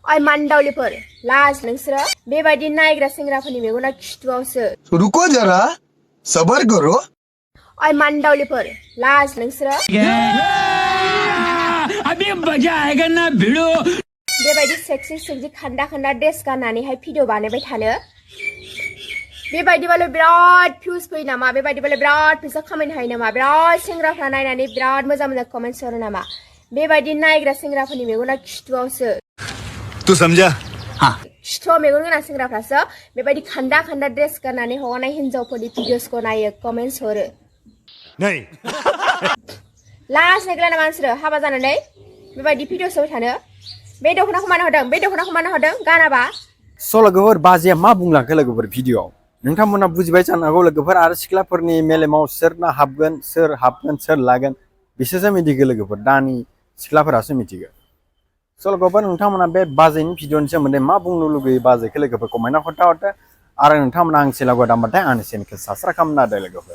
ओइ मान्दावलिफोर लाज नोंसोरो बेबायदि नायग्रा सेंग्राफोरनि मेगना खिथुआवसो रुको जरा सबर करो ओइ मान्दावलिफोर लाज नोंसोरो अभी मजा आएगा ना भिड़ो बेबायदि सेक्सि सेक्सि खान्दा खान्दा ड्रेस गाननानैहाय भिडिअ बानायबाय थानो बेबायदिबालाय बिराद भिउस फैयो नामा बेबायदिबालाय बिराद फैसा खामायनो हायो नामा बिराद सेंग्राफ्रा नायनानै बिराद मोजां मोजां कमेन्ट्स हरो नामा बेबायदि नायग्रा सेंग्राफोरनि मेगना खिथुआवसो तू समझा हाँ खिथुआव मेगन गोनां सेंग्राफ्रासो बेबायदि खान्दा खान्दा ड्रेस गाननानै हगारनाय हिन्जावफोरनि भिडिअसखौ नायो कमेन्ट्स हरो नहीं लाज नायग्रा नामा नोंसोरो हाबा जानानै बेबायदि भिडिअस होबाय थानो बे दख'नाखौ मानो हरदों बे दख'नाखौ मानो हरदों गानाबा लोगोफोर बाजैया मा बुंलांखो लोगोफोर भिडिअआव नोंथांमोना बुजिबाय जानो हागौ लोगोफोर आरो सिख्लाफोरनि मेलेमाव सोरना हाबगोन सोर लागोन बिसोरसो मिथिगौ लोगोफोर दानि सिख्लाफोरासो मिथिगौ लोगोफोर नोंथांमोना बे बाजैनि भिडिअनि सोमोन्दै मा बुंनो लुगैयो बाजैखौ लोगोफोर कमेन्टआव खोन्थाहरदो आरो नोंथांमोना आं चेनेलखौ दामबाथाय आंनि चेनेलखौ साबस्क्राइब खालामना होदो लोगोफोर